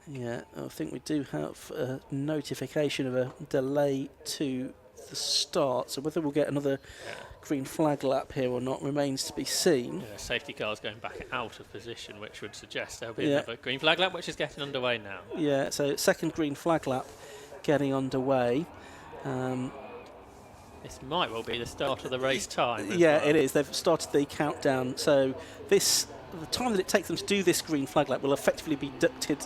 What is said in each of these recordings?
Yeah, I think we do have a notification of a delay to the start, so whether we'll get another green flag lap here or not remains to be seen. Yeah, safety car's going back out of position, which would suggest there'll be another green flag lap, which is getting underway now. Yeah, so second green flag lap getting underway. This might well be the start of the race time. Yeah, it is. They've started the countdown, so the time that it takes them to do this green flag lap will effectively be deducted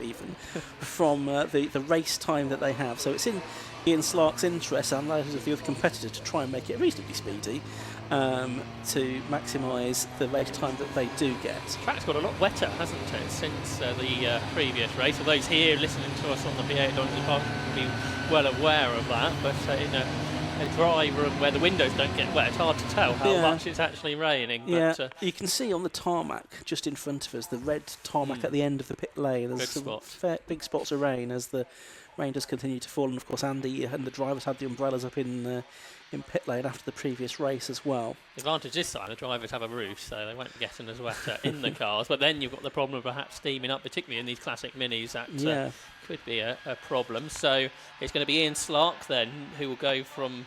even from the race time that they have. So it's in Ian Slark's interest and those of the other competitor to try and make it reasonably speedy to maximise the race time that they do get. The track's got a lot wetter, hasn't it, since the previous race? Well, those here listening to us on the V8 at Donington Park will be well aware of that, but in a dry room where the windows don't get wet, it's hard to tell how much it's actually raining. Yeah, but, you can see on the tarmac just in front of us, the red tarmac at the end of the pit lane. There's some big spots of rain as the rain does continue to fall, and of course Andy and the drivers had the umbrellas up in pit lane after the previous race as well. The advantage this time, the drivers have a roof, so they won't be getting as wet in the cars, but then you've got the problem of perhaps steaming up, particularly in these classic minis. That could be a problem. So it's going to be Ian Slark then who will go from,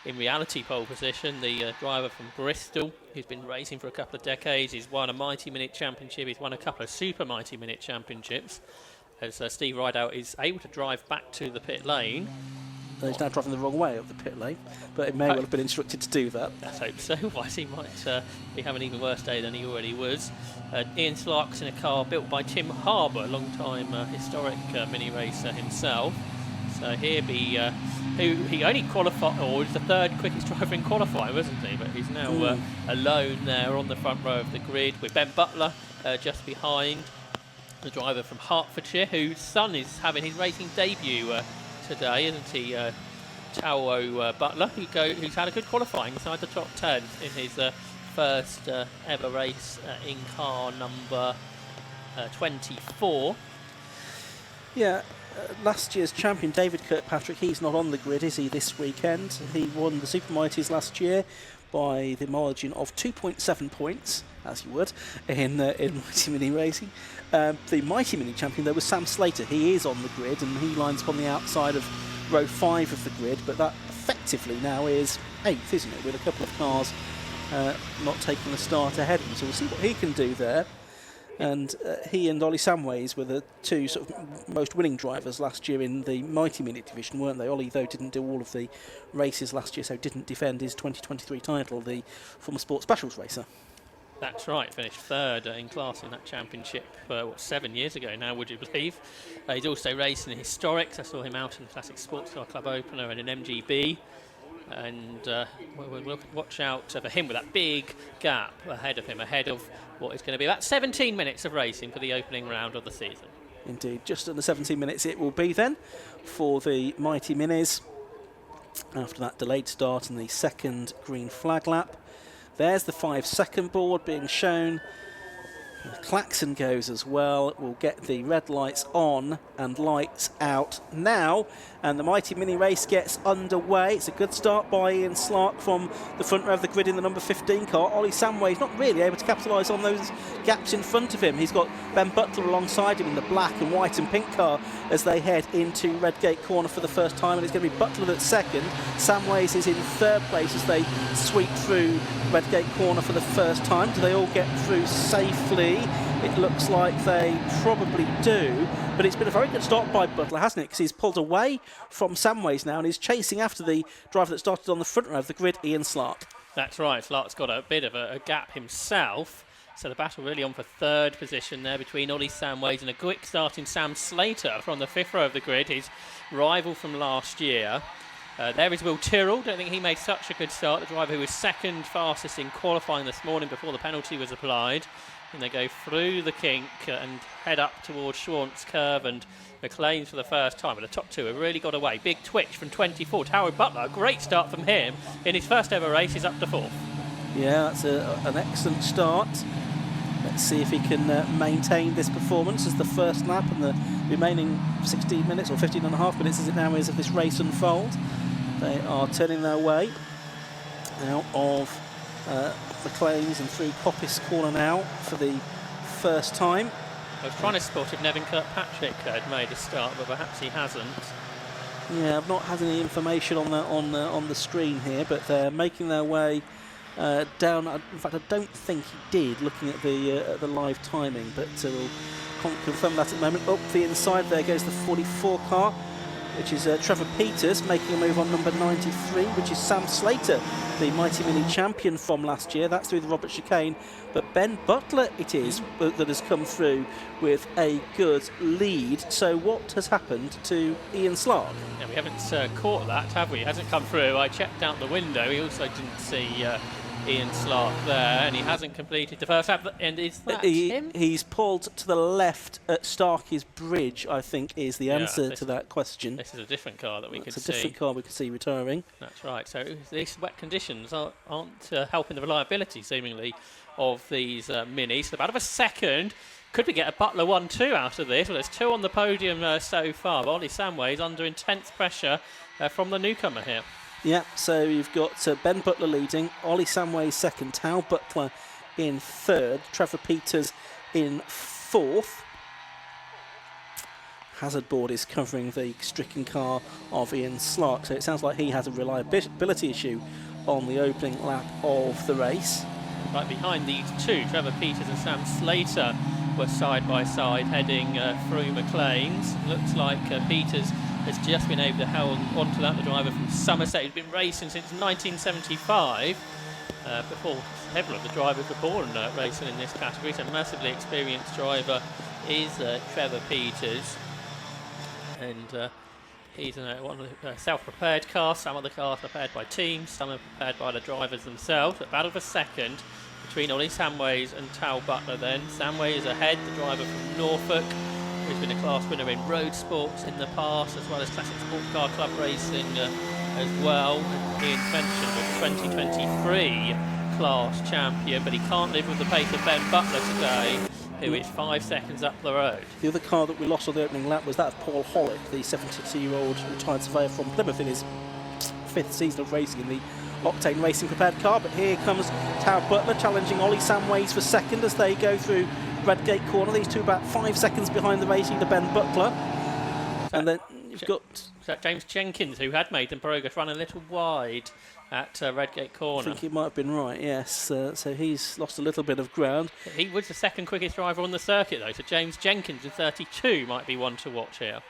in reality, pole position, the driver from Bristol, who's been racing for a couple of decades. He's won a Mighty Minute Championship, he's won a couple of Super Mighty Minute Championships. As Steve Rideout is able to drive back to the pit lane. He's now driving the wrong way up the pit lane, but it may well have been instructed to do that. Let's hope so, otherwise he might be having an even worse day than he already was. Ian Slark's in a car built by Tim Harbour, a long-time historic mini racer himself. So here be who he only qualified, or was the third quickest driver in qualifying, wasn't he? But he's now alone there on the front row of the grid with Ben Butler just behind, the driver from Hertfordshire, whose son is having his racing debut today, isn't he? Tao Butler, who's had a good qualifying inside the top 10 in his first ever race in car number 24. Yeah. Last year's champion David Kirkpatrick, he's not on the grid, is he, this weekend? He won the Super Mighties last year by the margin of 2.7 points, as you would, in Mighty Mini racing. The Mighty Mini champion, though, was Sam Slater. He is on the grid, and he lines up on the outside of row 5 of the grid, but that effectively now is 8th, isn't it, with a couple of cars not taking the start ahead of him. So we'll see what he can do there. And he and Ollie Samways were the two sort of most winning drivers last year in the Mighty Minute division, weren't they? Ollie, though, didn't do all of the races last year, so didn't defend his 2023 title, the former Sport Specials racer. That's right, finished third in class in that championship 7 years ago now, would you believe? He's also raced in historics. I saw him out in the Classic Sports Car Club opener and an MGB. And we'll watch out for him with that big gap ahead of him, ahead of what is going to be about 17 minutes of racing for the opening round of the season. Indeed, just under 17 minutes it will be then for the Mighty Minis after that delayed start and the second green flag lap. There's the 5-second board being shown. The klaxon goes as well. We'll get the red lights on and lights out now, and the Mighty Mini race gets underway. It's a good start by Ian Slark from the front row of the grid in the number 15 car. Ollie Samways not really able to capitalise on those gaps in front of him. He's got Ben Butler alongside him in the black and white and pink car as they head into Redgate Corner for the first time, and it's going to be Butler that's second. Samways is in third place as they sweep through Redgate Corner for the first time. Do they all get through safely? It looks like they probably do, but it's been a very good start by Butler, hasn't it? Because he's pulled away from Samways now and he's chasing after the driver that started on the front row of the grid, Ian Slark. That's right, Slark's got a bit of a gap himself, so the battle really on for third position there between Ollie Samways and a quick starting Sam Slater from the fifth row of the grid, his rival from last year. There is Will Tyrrell. Don't think he made such a good start, the driver who was second fastest in qualifying this morning before the penalty was applied. And they go through the kink and head up towards Schwant's Curve and McLean's for the first time. But the top two have really got away. Big twitch from 24. Tao Butler, a great start from him. In his first ever race, he's up to fourth. Yeah, that's an excellent start. Let's see if he can maintain this performance as the first lap and the remaining 16 minutes or 15 and a half minutes as it now is of this race unfold. They are turning their way out of McLean's and through Coppice Corner now for the first time. I was trying to spot if Nevin Kirkpatrick had made a start, but perhaps he hasn't. Yeah, I've not had any information on the screen here, but they're making their way down. In fact, I don't think he did, looking at the live timing, but we'll confirm that at the moment. Up the inside, there goes the 44 car, which is Trevor Peters making a move on number 93, which is Sam Slater, the Mighty Mini champion from last year. That's through the Robert Chicane, but Ben Butler it is that has come through with a good lead. So what has happened to Ian Slark? Yeah, we haven't caught that, have we? He hasn't come through. I checked out the window. He also didn't see Ian Slark there, and he hasn't completed the first lap. And is that him? He's pulled to the left at Starkey's Bridge, I think, is the answer to that question. This is a different car that we could see. It's a different car we could see retiring. That's right. So these wet conditions aren't helping the reliability, seemingly, of these minis. So about a second. Could we get a Butler 1-2 out of this? Well, there's 2 on the podium so far. But Ollie Samway's under intense pressure from the newcomer here. Yeah, so you've got Ben Butler leading, Ollie Samway second, Tal Butler in third, Trevor Peters in fourth. Hazard board is covering the stricken car of Ian Slark, so it sounds like he has a reliability issue on the opening lap of the race. Right behind these two, Trevor Peters and Sam Slater were side by side heading through McLean's. Looks like Peters has just been able to hold on to that, the driver from Somerset. He's been racing since 1975, before several of the drivers were born racing in this category. So a massively experienced driver is Trevor Peters, and he's in one of the self-prepared cars. Some of the cars are prepared by teams, some are prepared by the drivers themselves. About of a second between Ollie Samways and Tal Butler then. Samway is ahead, the driver from Norfolk, who's been a class winner in road sports in the past, as well as classic sports car club racing as well. Ian mentioned the 2023 class champion, but he can't live with the pace of Ben Butler today, who is 5 seconds up the road. The other car that we lost on the opening lap was that of Paul Hollick, the 72-year-old retired surveyor from Plymouth, in his 5th season of racing in the Octane Racing prepared car. But here comes Tal Butler challenging Ollie Samways for second as they go through Redgate Corner. These two about 5 seconds behind the racing to Ben Butler. And then you've got James Jenkins, who had made them progress, run a little wide at Redgate Corner. I think he might have been right, yes. So he's lost a little bit of ground. He was the second quickest driver on the circuit, though, so James Jenkins in 32 might be one to watch here.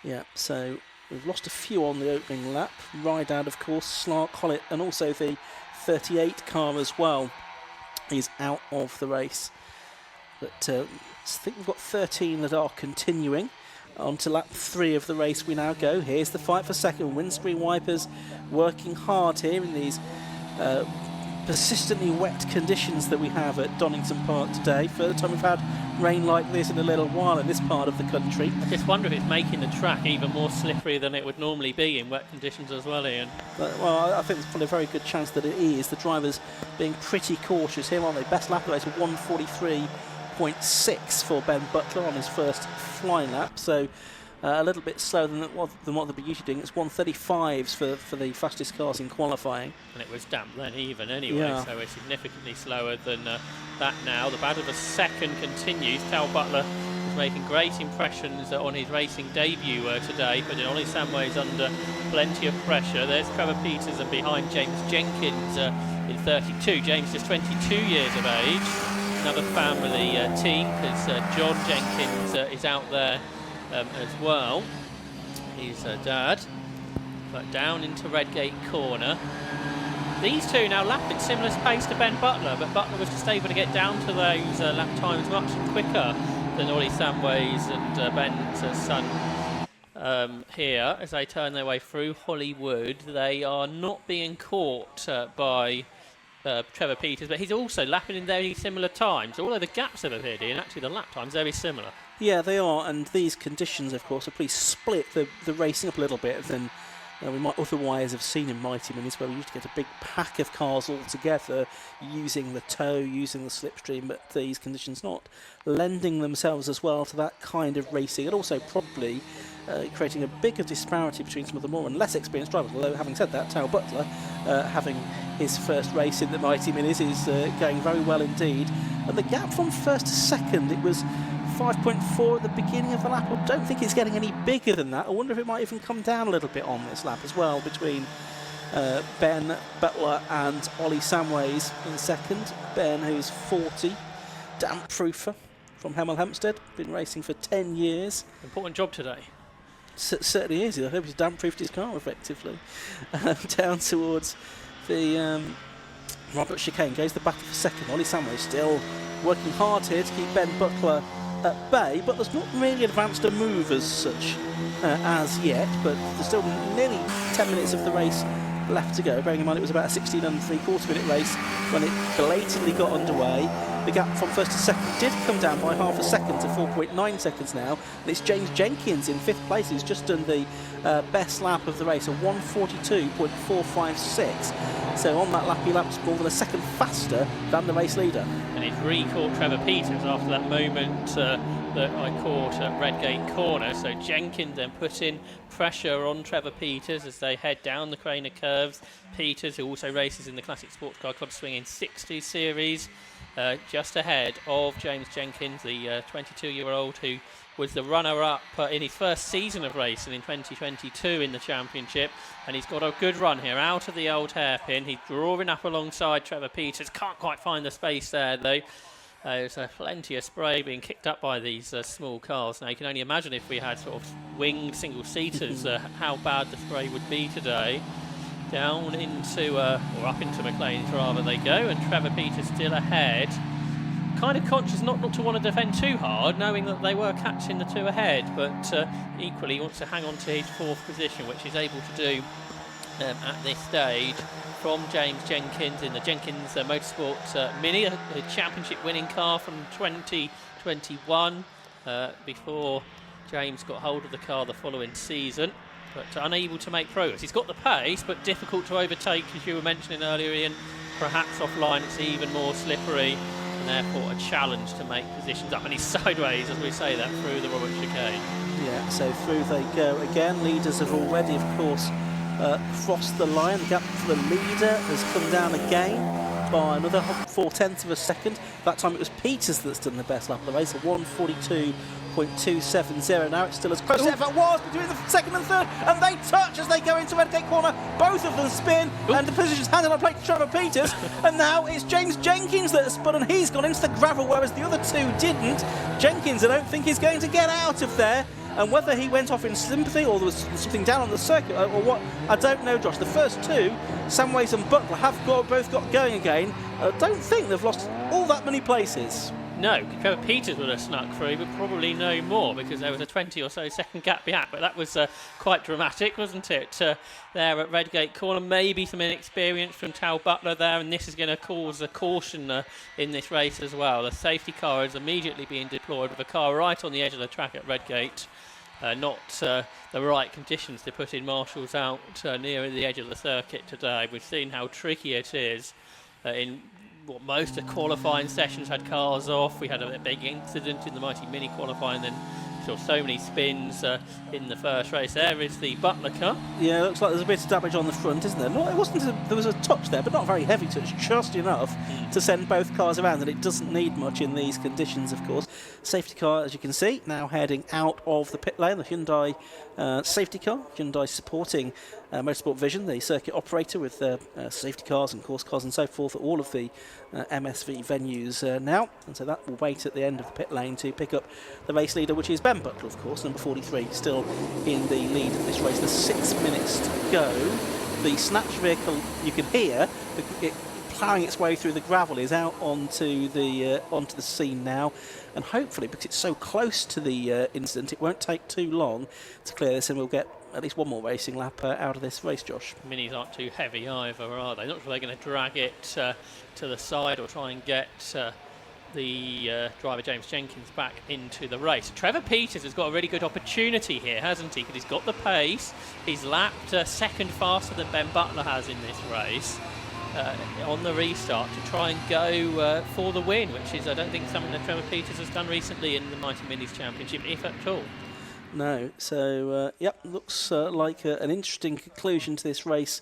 Yeah, so we've lost a few on the opening lap. Ride out, of course, Slark, Hollett, and also the 38 car as well is out of the race. But I think we've got 13 that are continuing. On to lap 3 of the race we now go. Here's the fight for second. Windscreen wipers working hard here in these persistently wet conditions that we have at Donington Park today. First time we've had rain like this in a little while in this part of the country. I just wonder if it's making the track even more slippery than it would normally be in wet conditions as well, Ian. Well, I think there's probably a very good chance that it is. The drivers being pretty cautious here, aren't they? Best lap race of 1:43.6 for Ben Butler on his first flying lap, so a little bit slower than what they'll be usually doing. It's 1:35s for the fastest cars in qualifying. And it was damp then even anyway, yeah. So we're significantly slower than that now. The battle of a second continues. Tal Butler is making great impressions on his racing debut today, but Ollie Samway's under plenty of pressure. There's Trevor Peters and behind James Jenkins in 32. James is 22 years of age. Another family team, because John Jenkins is out there as well. His dad. But down into Redgate Corner. These two now lapping similar pace to Ben Butler, but Butler was just able to get down to those lap times much quicker than Ollie Samways and Ben's son here as they turn their way through Hollywood. They are not being caught by Trevor Peters, but he's also lapping in very similar times. Although the gaps have appeared here, and actually the lap times are very similar. Yeah, they are, and these conditions, of course, have pretty split the racing up a little bit than we might otherwise have seen in Mighty Minis, where we used to get a big pack of cars all together using the tow, using the slipstream, but these conditions not lending themselves as well to that kind of racing, and also probably creating a bigger disparity between some of the more and less experienced drivers. Although, having said that, Tal Butler, having his first race in the Mighty Minis, is going very well indeed. And the gap from first to second, it was 5.4 at the beginning of the lap. I don't think it's getting any bigger than that. I wonder if it might even come down a little bit on this lap as well, between Ben Butler and Ollie Samways in second. Ben, who's 40, damp proofer from Hemel Hempstead, been racing for 10 years. Important job today. Certainly is. I hope he's damp-proofed his car effectively. Down towards the Robert chicane, goes the battle for second. Ollie Samway still working hard here to keep Ben Butler at bay, but there's not really advanced a move as such as yet, but there's still nearly 10 minutes of the race left to go. Bearing in mind it was about a 16 and 3/4 minute race when it belatedly got underway. The gap from first to second did come down by half a second to 4.9 seconds now. And it's James Jenkins in fifth place who's just done the best lap of the race, a 1:42.456. So on that lap, he laps more than a second faster than the race leader. And he's recaught Trevor Peters after that moment that I caught at Redgate Corner. So Jenkins then putting pressure on Trevor Peters as they head down the Craner curves. Peters, who also races in the Classic Sports Car Club Swinging 60 series, just ahead of James Jenkins, the 22-year-old who was the runner-up in his first season of racing in 2022 in the championship, and he's got a good run here out of the old hairpin. He's drawing up alongside Trevor Peters, can't quite find the space there though. There's plenty of spray being kicked up by these small cars. Now you can only imagine if we had sort of winged single-seaters how bad the spray would be today. Down into, or up into McLean's rather they go, and Trevor Peters still ahead. Kind of conscious not to want to defend too hard, knowing that they were catching the two ahead, but equally wants to hang on to his fourth position, which he's able to do at this stage from James Jenkins in the Jenkins Motorsport Mini, a championship winning car from 2021, before James got hold of the car the following season, but unable to make progress. He's got the pace, but difficult to overtake, as you were mentioning earlier, Ian. Perhaps offline it's even more slippery, and therefore a challenge to make positions up. And he's sideways, as we say that, through the Robert chicane. Yeah, so through they go again. Leaders have already, of course, crossed the line. The gap for the leader has come down again by another 0.4 of a second. That time it was Peters that's done the best lap of the race, a 1:42.270. Now it's still as close as ever was between the second and third, and they touch as they go into Redgate Corner. Both of them spin, and the position's handed on plate to Trevor Peters, and now it's James Jenkins that has spun, and he's gone into the gravel, whereas the other two didn't. Jenkins, I don't think he's going to get out of there, and whether he went off in sympathy or there was something down on the circuit or what, I don't know, Josh. The first two, Samways and Butler, have both got going again. I don't think they've lost all that many places. No, Trevor Peters would have snuck through, but probably no more, because there was a 20 or so second gap behind. But that was quite dramatic, wasn't it? There at Redgate Corner, maybe some inexperience from Tal Butler there, and this is going to cause a caution in this race as well. The safety car is immediately being deployed with a car right on the edge of the track at Redgate. Not the right conditions to put in marshals out near the edge of the circuit today. We've seen how tricky it is in what most of qualifying sessions had cars off. We had a big incident in the Mighty Mini qualifying, then saw so many spins in the first race. There is the Butler car. Yeah, it looks like there's a bit of damage on the front, isn't there? It wasn't. There was a touch there, but not a very heavy touch, just enough to send both cars around, and it doesn't need much in these conditions, of course. Safety car, as you can see, now heading out of the pit lane. The Hyundai safety car, Hyundai supporting Motorsport Vision, the circuit operator with safety cars and course cars and so forth at all of the MSV venues now. And so that will wait at the end of the pit lane to pick up the race leader, which is Ben Butler, of course, number 43, still in the lead of this race. There's 6 minutes to go. The snatch vehicle, you can hear it ploughing its way through the gravel, is out onto the scene now, and hopefully, because it's so close to the incident, it won't take too long to clear this, and we'll get at least one more racing lap out of this race, Josh. Minis aren't too heavy either, are they? Not sure they're going to drag it to the side or try and get the driver James Jenkins back into the race. Trevor Peters has got a really good opportunity here, hasn't he? Because he's got the pace. He's lapped second faster than Ben Butler has in this race on the restart to try and go for the win, which is, I don't think, something that Trevor Peters has done recently in the Mighty Minis Championship, if at all. No, so yep, looks like an interesting conclusion to this race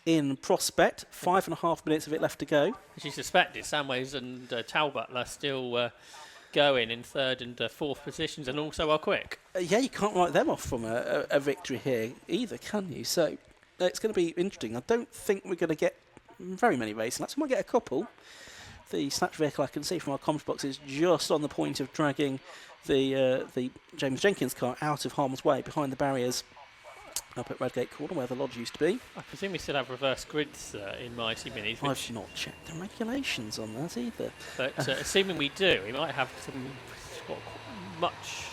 in prospect. 5.5 minutes of it left to go. As you suspected, Samways and Tal Butler still going in third and fourth positions, and also are quick. Yeah, you can't write them off from a victory here either, can you? So it's going to be interesting. I don't think we're going to get very many racing laps. We might get a couple. The snatch vehicle, I can see from our comms box, is just on the point of dragging the James Jenkins car out of harm's way behind the barriers up at Redgate Corner, where the lodge used to be. I presume we still have reverse grids in Mighty Minis. I've not checked the regulations on that either. But assuming we do, we might have some much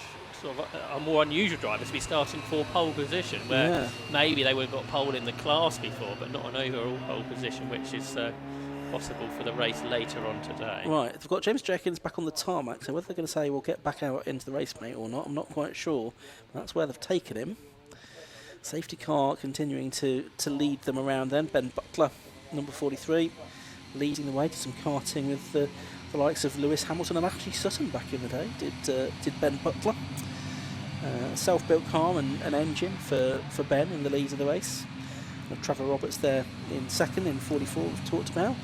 sort of a more unusual drivers to be starting for pole position, where maybe they would have got pole in the class before, but not an overall pole position, which is possible for the race later on today. Right, they've got James Jenkins back on the tarmac, so whether they're going to say we'll get back out into the race, mate, or not, I'm not quite sure. That's where they've taken him. Safety car continuing to lead them around then. Ben Butler, number 43, leading the way to some karting with the likes of Lewis Hamilton and Ashley Sutton back in the day, did Ben Butler. Self-built car and an engine for Ben in the lead of the race. Trevor Roberts there in second in 44, we've talked about.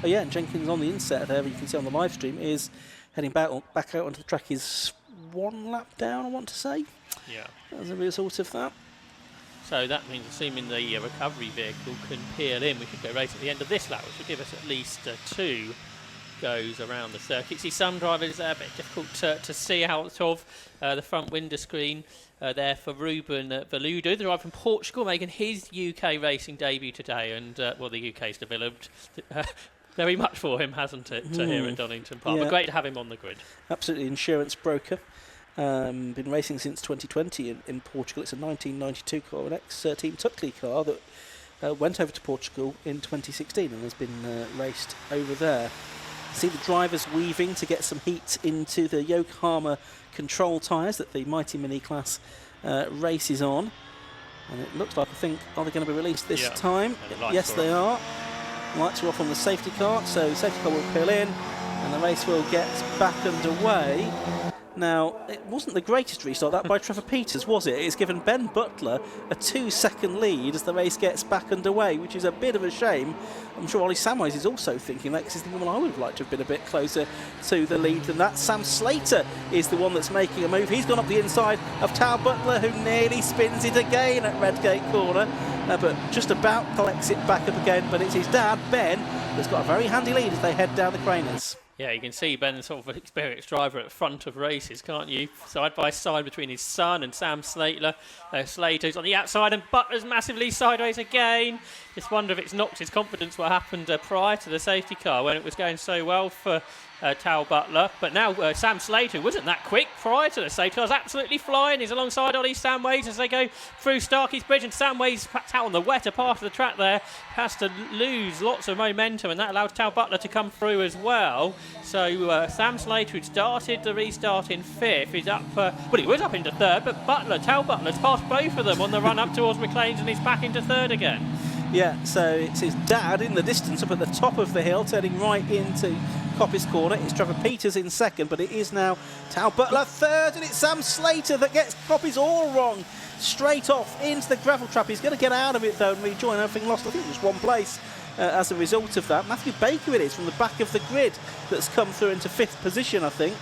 Oh yeah, and Jenkins on the inset there, you can see on the live stream, is heading back out onto the track. Is one lap down, I want to say. Yeah. As a result of that. So that means, assuming the recovery vehicle can peel in, we could go race at the end of this lap, which would give us at least 2 goes around the circuit. See some drivers there, a bit difficult to see out of the front window screen there for Ruben Veludo, the driver from Portugal, making his UK racing debut today. And, well, the UK's developed very much for him, hasn't it, here at Donington Park. But great to have him on the grid. Absolutely, insurance broker. Been racing since 2020 in Portugal. It's a 1992 car, an ex-Team Tuckley car that went over to Portugal in 2016 and has been raced over there. See the drivers weaving to get some heat into the Yokohama control tyres that the Mighty Mini class races on. And it looks like, are they going to be released this time? Yes, they are. Lights are off on the safety car, so the safety car will peel in and the race will get back underway. Now, it wasn't the greatest restart, that by Trevor Peters, was it? It's given Ben Butler a 2-second lead as the race gets back underway, which is a bit of a shame. I'm sure Ollie Samways is also thinking that, because he's thinking, well, I would have liked to have been a bit closer to the lead than that. Sam Slater is the one that's making a move. He's gone up the inside of Tao Butler, who nearly spins it again at Redgate Corner, but just about collects it back up again. But it's his dad, Ben, that's got a very handy lead as they head down the Craners. Yeah, you can see Ben's sort of an experienced driver at front of races, can't you? Side by side between his son and Sam Slater. Slater's on the outside and Butler's massively sideways again. Just wonder if it's knocked his confidence what happened prior to the safety car when it was going so well for Tao Butler. But now Sam Slater, who wasn't that quick prior to the safety car, is absolutely flying. He's alongside Ollie Samways as they go through Starkey's Bridge, and Samways, perhaps out on the wetter part of the track there, has to lose lots of momentum, and that allows Tao Butler to come through as well. So Sam Slater, who'd started the restart in 5th, is up, well, he was up into 3rd, but Tao Butler's passed both of them on the run up towards McLean's, and he's back into 3rd again. Yeah, so it's his dad in the distance up at the top of the hill, turning right into Coppice Corner. It's Trevor Peters in 2nd, but it is now Tao Butler 3rd, and it's Sam Slater that gets Coppice all wrong. Straight off into the gravel trap. He's going to get out of it, though, and rejoin. Everything lost, I think, just one place as a result of that. Matthew Baker it is from the back of the grid that's come through into 5th position, I think,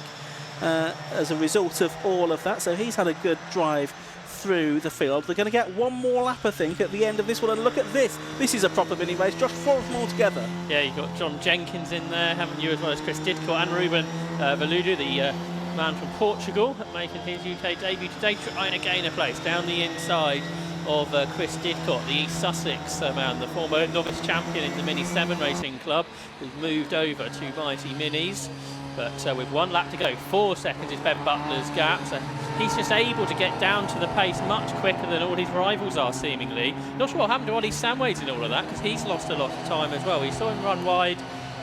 as a result of all of that. So he's had a good drive through the field. They're going to get one more lap, I think, at the end of this one. And look at this. This is a proper mini race. Josh, 4 of them all together. Yeah, you've got John Jenkins in there, haven't you, as well as Chris Didcott and Ruben Veludo, the man from Portugal, making his UK debut today, trying to gain a place down the inside of Chris Didcott, the East Sussex man, the former novice champion in the Mini 7 Racing Club, who's moved over to Mighty Minis. But with 1 lap to go, 4 seconds is Ben Butler's gap. So he's just able to get down to the pace much quicker than all his rivals are, seemingly. Not sure what happened to Ollie Samways in all of that, because he's lost a lot of time as well. We saw him run wide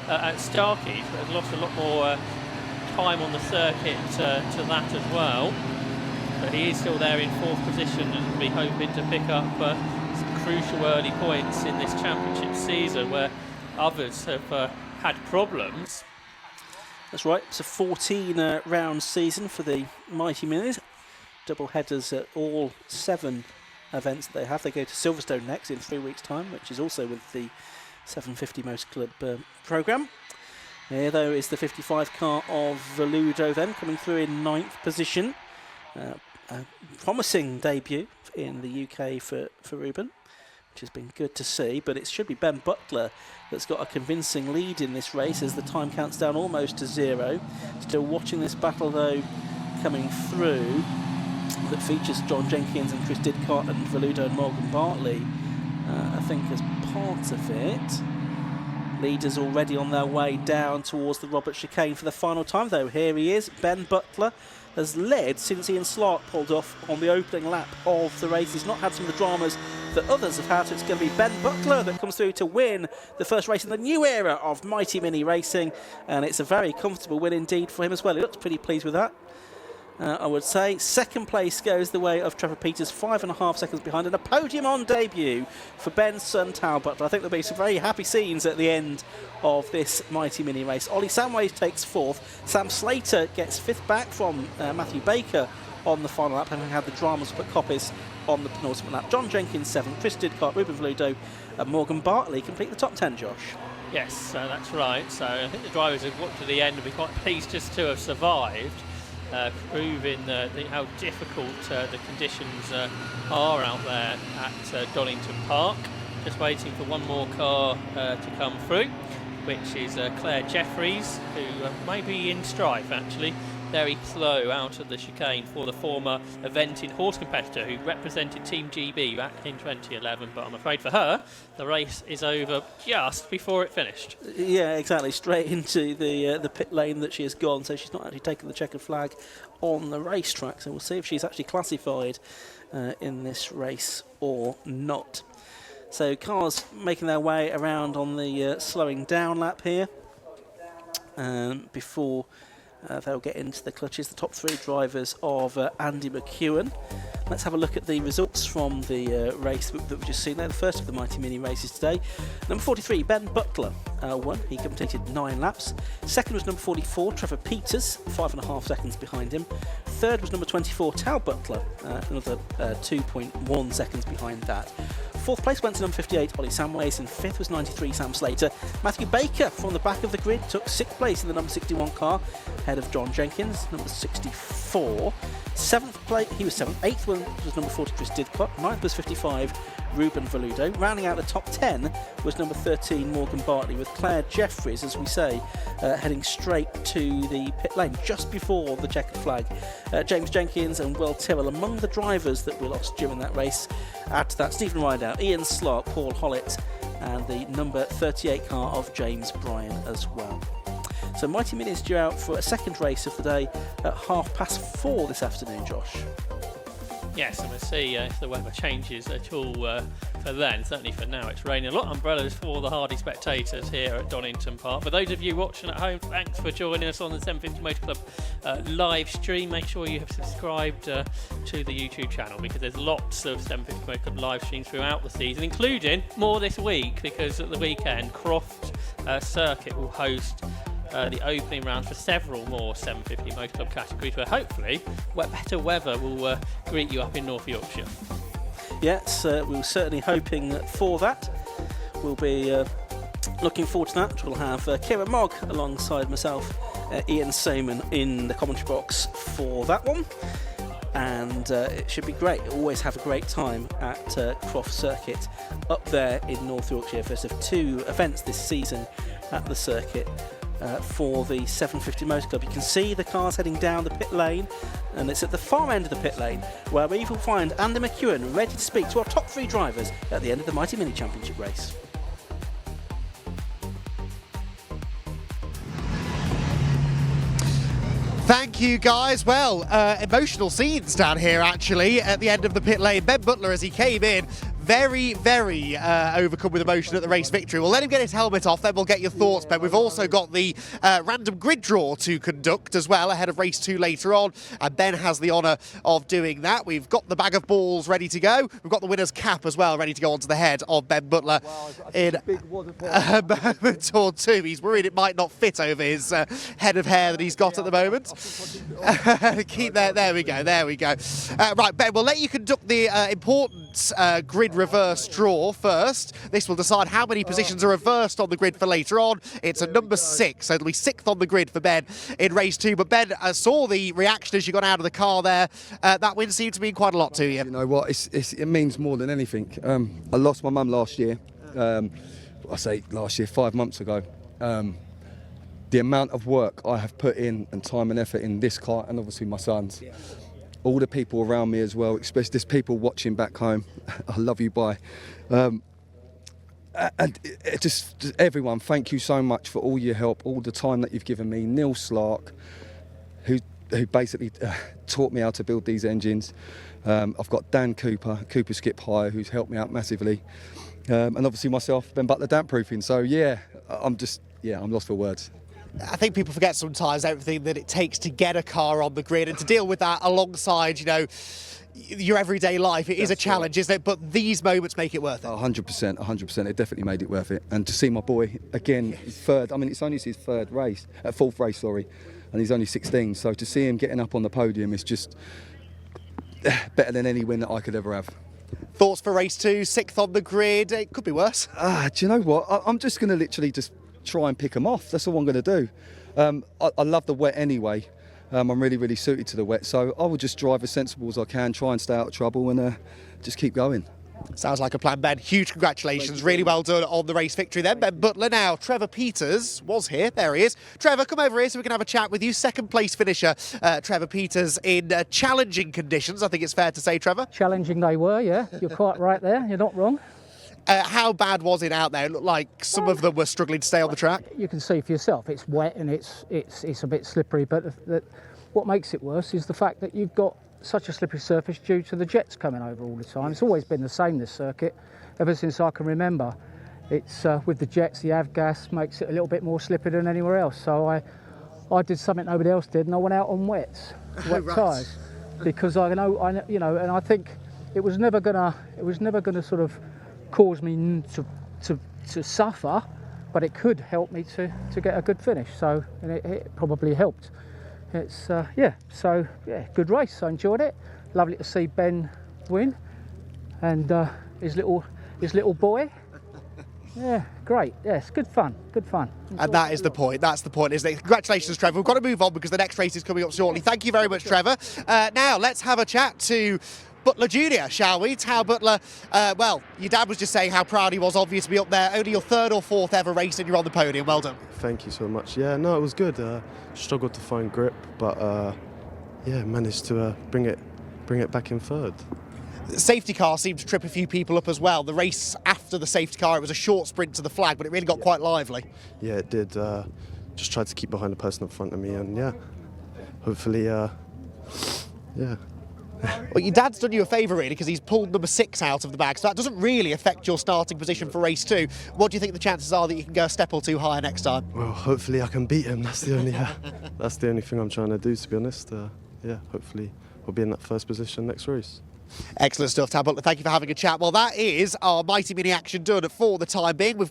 at Starkey's, but has lost a lot more time on the circuit to that as well. But he is still there in 4th position and will be hoping to pick up some crucial early points in this championship season where others have had problems. That's right, it's a 14 round season for the Mighty Minis. Double headers at all 7 events that they have. They go to Silverstone next in 3 weeks' time, which is also with the 750 Motor Club programme. Here, though, is the 55 car of Veludo then, coming through in 9th position. A promising debut in the UK for Ruben, which has been good to see, but it should be Ben Butler that's got a convincing lead in this race as the time counts down almost to 0. Still watching this battle, though, coming through, that features John Jenkins and Chris Didcott and Veludo and Morgan Bartley, I think, as part of it. Leaders already on their way down towards the Robert chicane for the final time, though. Here he is. Ben Butler has led since Ian Slark pulled off on the opening lap of the race. He's not had some of the dramas that others have had, so it's going to be Ben Butler that comes through to win the first race in the new era of Mighty Mini racing, and it's a very comfortable win indeed for him as well. He looks pretty pleased with that. I would say second place goes the way of Trevor Peters, 5.5 seconds behind, and a podium on debut for Ben's son Talbot. I think there'll be some very happy scenes at the end of this Mighty Mini race. Ollie Samways takes 4th. Sam Slater gets 5th back from Matthew Baker on the final lap, having had the dramas put copies on the penultimate lap. John Jenkins 7th, Chris Didcott, Ruben Veludo and Morgan Bartley complete the top 10, Josh. Yes, that's right. So I think the drivers have got to the end and be quite pleased just to have survived. Proving how difficult the conditions are out there at Donington Park. Just waiting for one more car to come through, which is Claire Jeffries, who may be in strife actually. Very slow out of the chicane for the former eventing horse competitor who represented Team GB back in 2011, but I'm afraid for her the race is over just before it finished. Yeah, exactly, straight into the pit lane that she has gone, so she's not actually taken the checkered flag on the racetrack, so we'll see if she's actually classified in this race or not. So cars making their way around on the slowing down lap here before they'll get into the clutches. The top 3 drivers of Andy McEwen. Let's have a look at the results from the race that we've just seen there, the first of the Mighty Mini races today. Number 43, Ben Butler won. He completed 9 laps. Second was number 44, Trevor Peters, 5.5 seconds behind him. Third was number 24, Tal Butler, another 2.1 seconds behind that. Fourth place went to number 58, Ollie Samways, and 5th was 93, Sam Slater. Matthew Baker from the back of the grid took 6th place in the number 61 car, ahead of John Jenkins, number 64. 7th place, he was 7th. 8th was number 40, Chris Didcott. 9th was 55, Ruben Veludo. Rounding out the top 10 was number 13, Morgan Bartley, with Claire Jeffries, as we say, heading straight to the pit lane just before the checkered flag. James Jenkins and Will Tyrrell among the drivers that we lost during that race. Add to that Stephen Rideout, Ian Slark, Paul Hollett, and the number 38 car of James Bryan as well. So Mighty Mini is due out for a second race of the day at 4:30 this afternoon, Josh. Yes, and we'll see if the weather changes at all for then. Certainly for now, it's raining. A lot of umbrellas for the hardy spectators here at Donington Park. For those of you watching at home, thanks for joining us on the 750 Motor Club live stream. Make sure you have subscribed to the YouTube channel, because there's lots of 750 Motor Club live streams throughout the season, including more this week, because at the weekend, Croft Circuit will host the opening round for several more 750 Motor Club categories, where hopefully better weather will greet you up in North Yorkshire. Yes, we're certainly hoping for that. We'll be looking forward to that. We'll have Kira Mogg alongside myself, Ian Seaman in the commentary box for that one. And it should be great. Always have a great time at Croft Circuit up there in North Yorkshire. First of 2 events this season at the circuit. For the 750 Motor Club. You can see the cars heading down the pit lane, and it's at the far end of the pit lane where we will find Andy McEwen ready to speak to our top 3 drivers at the end of the Mighty Mini Championship race. Thank you, guys. Well, emotional scenes down here, actually, at the end of the pit lane. Ben Butler, as he came in, very, very overcome with emotion at the race victory. We'll let him get his helmet off, then we'll get your thoughts, Ben. We've also got the random grid draw to conduct as well ahead of race 2 later on, and Ben has the honour of doing that. We've got the bag of balls ready to go. We've got the winner's cap as well ready to go onto the head of Ben Butler in a moment or 2. He's worried it might not fit over his head of hair that he's got at the moment. Keep there we go. Right, Ben, we'll let you conduct the important moment. Grid reverse draw first. This will decide how many positions are reversed on the grid for later on. It's a number 6, so it'll be 6th on the grid for Ben in race 2. But Ben, saw the reaction as you got out of the car there. That win seemed to mean quite a lot to you. You know what? It means more than anything. I lost my mum last year. I say last year, 5 months ago. The amount of work I have put in and time and effort in this car, and obviously my sons, all the people around me as well, especially there's people watching back home. I love you, bye. And just everyone, thank you so much for all your help, all the time that you've given me. Neil Slark, who basically taught me how to build these engines. I've got Dan Cooper Skip Hire, who's helped me out massively. And obviously myself, Ben Butler damp proofing. So yeah, I'm lost for words. I think people forget sometimes everything that it takes to get a car on the grid and to deal with that alongside, you know, your everyday life. It is a challenge, isn't it? But these moments make it worth it. 100%. It definitely made it worth it. And to see my boy again, third. I mean, it's only his fourth race, and he's only 16. So to see him getting up on the podium is just better than any win that I could ever have. Thoughts for race 2, 6th on the grid. It could be worse. Do you know what? I'm just going to literally just try and pick them off. That's all I'm going to do. I love the wet anyway. I'm really suited to the wet, so I will just drive as sensible as I can, try and stay out of trouble, and just keep going. Sounds like a plan, Ben. Huge congratulations. Really well done on the race victory then, Ben Butler. Now, Trevor Peters was here. There he is. Trevor, come over here so we can have a chat with you. Second place finisher, Trevor Peters, in challenging conditions, I think it's fair to say, Trevor. Challenging they were, yeah. You're quite right there. You're not wrong. How bad was it out there? It looked like some of them were struggling to stay on the track. You can see for yourself, it's wet and it's a bit slippery, but what makes it worse is the fact that you've got such a slippery surface due to the jets coming over all the time. It's always been the same, this circuit, ever since I can remember. It's with the jets, the avgas makes it a little bit more slippery than anywhere else. So I did something nobody else did, and I went out on wet Right. tyres, because I know, and I think it was never gonna sort of cause me to suffer, but it could help me to get a good finish. So and it probably helped. It's good race. I enjoyed it. Lovely to see Ben win, and his little boy. Yeah, great. Yes, good fun. And that is the point. That's the point, isn't it? Congratulations, Trevor. We've got to move on because the next race is coming up shortly. Thank you very much, Trevor. Now let's have a chat to Butler Jr., shall we? Tao Butler, well, your dad was just saying how proud he was, obviously, to be up there. Only your 3rd or 4th ever race and you're on the podium. Well done. Thank you so much. Yeah, no, it was good. Struggled to find grip, but managed to bring it back in 3rd. The safety car seemed to trip a few people up as well. The race after the safety car, it was a short sprint to the flag, but it really got quite lively. Yeah, it did. Just tried to keep behind the person in front of me, and yeah, hopefully, yeah. Well, your dad's done you a favour, really, because he's pulled number 6 out of the bag, so that doesn't really affect your starting position for race 2. What do you think the chances are that you can go a step or 2 higher next time? Well, hopefully I can beat him. That's the only thing I'm trying to do, to be honest. Yeah, hopefully we'll be in that 1st position next race. Excellent stuff, Tab Butler. Thank you for having a chat. Well, that is our Mighty Mini action done for the time being. We've